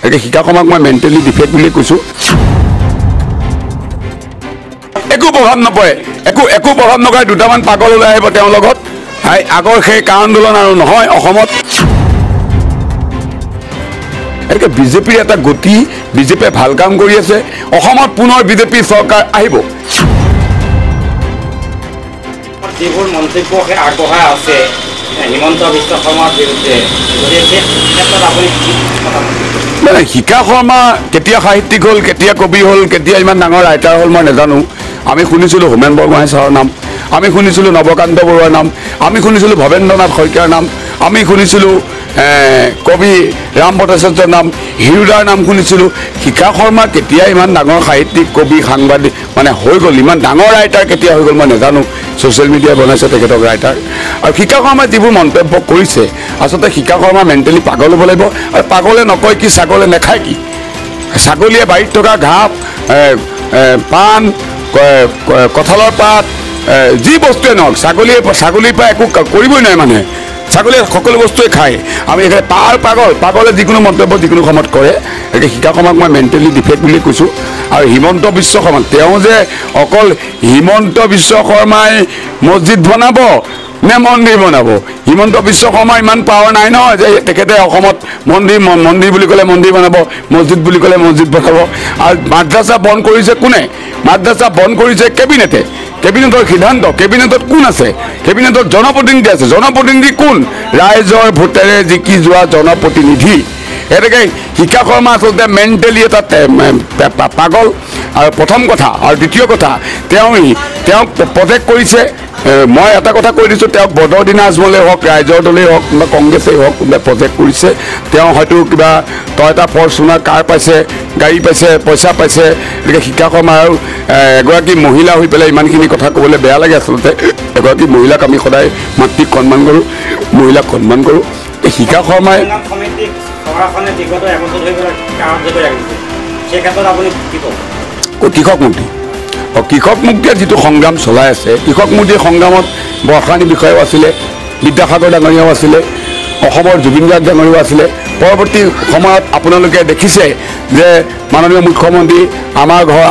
গতিকে শিক্ষাকৰ্মক মই mentally defect বুলি কৈছোঁ একো প্ৰভাৱ নপৰে একো প্ৰভাৱ নকৰে দুটামান পাগল ওলাই আহিব তেওঁৰ লগত আগৰ সেই কা আন্দোলন আৰু নহয় অসমত একে বিজেপিৰ এটা গতি বিজেপিয়ে ভাল কাম কৰি আছে অসমত পুনৰ বিজেপি চৰকাৰ আহিব যিবোৰ মন্তব্য আগবঢ়াই আছে হিমন্ত বিশ্ব শৰ্মাৰ বিৰুদ্ধে মানে শিখা শৰ্মা কেতিয়া সাহিত্যিক হ'ল কেতিয়া কবি হ'ল কেতিয়া ইমান ডাঙৰ ৰাইটাৰ হ'ল মই নাজানো আমি শুনিছিলোঁ হোমেন বৰগোহাঁই ছাৰৰ নাম আমি শুনিছিলোঁ নৱকান্ত বৰুৱাৰ নাম আমি শুনিছিলোঁ ভৱেন্দ্ৰনাথ শইকীয়াৰ নাম আমি শুনিছিলোঁ কবি ৰাম ভট্টাচাৰ্যৰ নাম হিৰুদাৰ নাম শুনিছিলোঁ শিখা শৰ্মা কেতিয়া ইমান ডাঙৰ সাহিত্যিক কবি সাংবাদিক মানে হৈ গ'ল ইমান ডাঙৰ ৰাইটাৰ কেতিয়া হৈ গ'ল মই নাজানো ছ'চিয়েল মিডিয়াই বনাইছে তেখেতক ৰাইটাৰ আৰু শিখা শৰ্মাই যিবোৰ মন্তব্য কৰিছে আচলতে শিখা শৰ্মা মেণ্টেলি পাগল হ'ব লাগিব আৰু পাগলে নকয় কি ছাগলে নাখায় কি ছাগলীয়ে বাৰীত থকা ঘাঁহ পাণ কঁঠালৰ পাত যি বস্তুৱে নহওক ছাগলীৰ পৰা একো কৰিবই নোৱাৰে মানুহে ছাগলীয়ে সকলো বস্তুৱে খায় আমি এইফালে পাগলে যিকোনো মন্তব্য যিকোনো সময়ত কৰে গতিকে শিখা শৰ্মাক মই মেণ্টেলি ডিফেক্ট বুলি কৈছোঁ আৰু হিমন্ত বিশ্ব শৰ্মা তেওঁ যে অকল হিমন্ত বিশ্ব শৰ্মাই মছজিদ বনাব নে মন্দিৰ বনাব হিমন্ত বিশ্ব শৰ্মাৰ ইমান পাৱাৰ নাই নহয় যে তেখেতে অসমত মন্দিৰ বুলি ক'লে মন্দিৰ বনাব মছজিদ বুলি ক'লে মছজিদ বনাব আৰু মাদ্ৰাছা বন্ধ কৰিছে কোনে মাদ্ৰাছা বন্ধ কৰিছে কেবিনেটৰ সিদ্ধান্ত কেবিনেটত কোন আছে কেবিনেটত জনপ্ৰতিনিধি আছে জনপ্ৰতিনিধি কোন ৰাইজৰ ভোটেৰে জিকি যোৱা জনপ্ৰতিনিধি গতিকে শিখা শৰ্মা আচলতে মেণ্টেলি এটা পাগল আৰু প্ৰথম কথা আৰু দ্বিতীয় কথা তেওঁ প্ৰজেক্ট কৰিছে মই এটা কথা কৈ দিছোঁ তেওঁক বদৰুদ্দিন আজমলেই হওক ৰাইজৰ দলেই হওক বা কংগ্ৰেছেই হওক কোনোবাই প্ৰজেক্ট কৰিছে তেওঁ হয়তো কিবা টয়টা ফৰ্চুনাৰ কাৰ পাইছে গাড়ী পাইছে পইচা পাইছে গতিকে শিখা শৰ্মা আৰু এগৰাকী মহিলা হৈ পেলাই ইমানখিনি কথা ক'বলৈ বেয়া লাগে আচলতে এগৰাকী মহিলাক আমি সদায় মাতৃক সন্মান কৰোঁ মহিলাক সন্মান কৰোঁ শিখা শৰ্মাই কৃষক মুক্তি কৃষক মুক্তিয়ে যিটো সংগ্ৰাম চলাই আছে কৃষক মুক্তিৰ সংগ্ৰামত বৰ্ষানী বিষয়াও আছিলে বিদ্যাসাগৰ ডাঙৰীয়াও আছিলে অসমৰ জুবিন গাৰ্গ ডাঙৰীয়াও আছিলে পৰৱৰ্তী সময়ত আপোনালোকে দেখিছে যে মাননীয় মুখ্যমন্ত্ৰী আমাৰ ঘৰ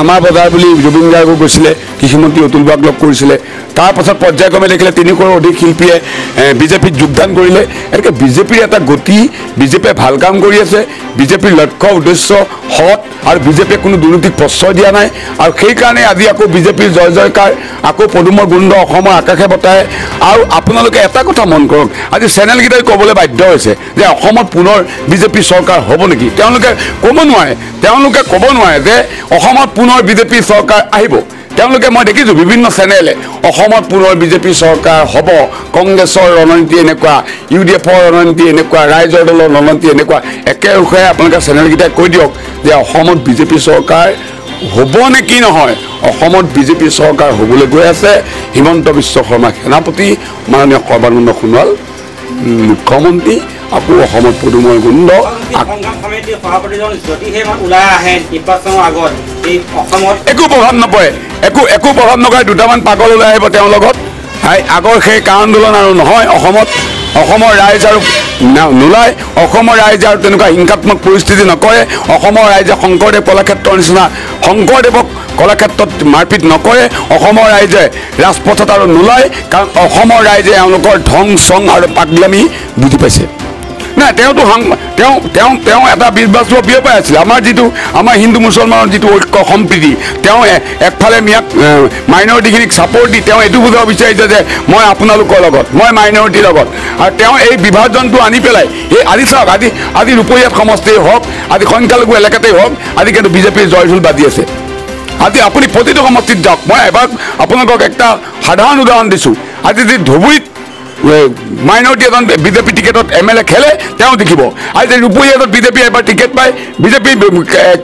আমাৰ বজাৰ বুলি জুবিন গাৰ্গো গৈছিলে কৃষিমন্ত্ৰী অতুল বৰাক লগ কৰিছিলে তাৰ পাছত পৰ্যায়ক্ৰমে দেখিলে 3 কৰোৰ অধিক শিল্পীয়ে বিজেপিত যোগদান কৰিলে এনেকৈ বিজেপিৰ এটা গতি বিজেপিয়ে ভাল কাম কৰি আছে বিজেপিৰ লক্ষ্য উদ্দেশ্য সৎ আৰু বিজেপিয়ে কোনো দুৰ্নীতিক প্ৰশ্ৰয় দিয়া নাই আৰু সেইকাৰণে আজি আকৌ বিজেপিৰ জয় জয়কাৰ আকৌ পদুমৰ গোন্ধ অসমৰ আকাশে বতাহে আৰু আপোনালোকে এটা কথা মন কৰক আজি চেনেলকেইটাই ক'বলৈ বাধ্য হৈছে যে অসমত পুনৰ বিজেপি চৰকাৰ হ'ব নেকি তেওঁলোকে ক'ব নোৱাৰে যে অসমত পুনৰ বিজেপি চৰকাৰ আহিব তেওঁলোকে মই দেখিছোঁ বিভিন্ন চেনেলে অসমত পুনৰ বিজেপি চৰকাৰ হ'ব কংগ্ৰেছৰ ৰণনীতি এনেকুৱা UDFৰ ৰণনীতি এনেকুৱা ৰাইজৰ দলৰ ৰণনীতি এনেকুৱা একেৰুখে আপোনালোকে চেনেলকেইটাই কৈ দিয়ক যে অসমত বিজেপি চৰকাৰ হ'ব নে কি নহয় অসমত বিজেপি চৰকাৰ হ'বলৈ গৈ আছে হিমন্ত বিশ্ব শৰ্মা সেনাপতি মাননীয় সৰ্বানন্দ সোণোৱাল মুখ্যমন্ত্ৰী আকৌ অসমত পদুমৰ গোন্ধ একো প্ৰভাৱ নপৰে একো প্ৰভাৱ নকৰে দুটামান পাগল ওলাই আহিব তেওঁৰ লগত আগৰ সেই কা আন্দোলন আৰু নহয় অসমৰ ৰাইজ আৰু নোলায় অসমৰ ৰাইজে আৰু তেনেকুৱা হিংসাত্মক পৰিস্থিতি নকৰে অসমৰ ৰাইজে শংকৰদেৱ কলাক্ষেত্ৰৰ নিচিনা শংকৰদেৱক কলাক্ষেত্ৰত মাৰপিট নকৰে অসমৰ ৰাইজে ৰাজপথত আৰু নোলায় কাৰণ অসমৰ ৰাইজে এওঁলোকৰ ধং চং আৰু পাগলামি বুজি পাইছে নাই তেওঁ এটা বিবাদ বিয়পাই আছিলে আমাৰ হিন্দু মুছলমানৰ যিটো ঐক্য সম্প্ৰীতি তেওঁ একফালে মাইনৰিটিখিনিক ছাপৰ্ট দি তেওঁ এইটো বুজাব বিচাৰিছে যে মই আপোনালোকৰ লগত মই মাইনৰিটিৰ লগত আৰু তেওঁ এই বিভাজনটো আনি পেলাই আজি চাওক আজি ৰূপহীয়াত সমষ্টিয়েই হওক আজি সংখ্যালঘু এলেকাতেই হওক আজি কিন্তু বিজেপিৰ জয়ঢোল বাজি আছে আজি আপুনি প্ৰতিটো সমষ্টিত যাওক মই এবাৰ আপোনালোকক একটা সাধাৰণ উদাহৰণ দিছোঁ আজি যদি ধুবুৰীত মাইনৰিটি এজন বিজেপি টিকেটত MLA খেলে তেওঁ দেখিব আজি ৰূপহীয়াত বিজেপি এবাৰ টিকেট পায় বিজেপি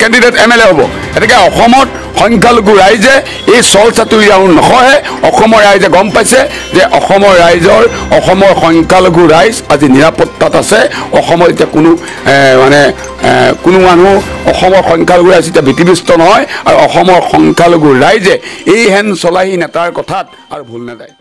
কেণ্ডিডেট MLA হ'ব গতিকে অসমত সংখ্যালঘু ৰাইজে এই চল চাতুৰি আৰু নসহে অসমৰ ৰাইজে গম পাইছে যে অসমৰ সংখ্যালঘু ৰাইজ আজি নিৰাপত্তাত আছে অসমত এতিয়া কোনো মানুহ অসমৰ সংখ্যালঘু ৰাইজ এতিয়া ভীতিগ্ৰস্ত নহয় আৰু অসমৰ সংখ্যালঘু ৰাইজে এই হেন চলাহী নেতাৰ কথাত আৰু ভুল নাযায়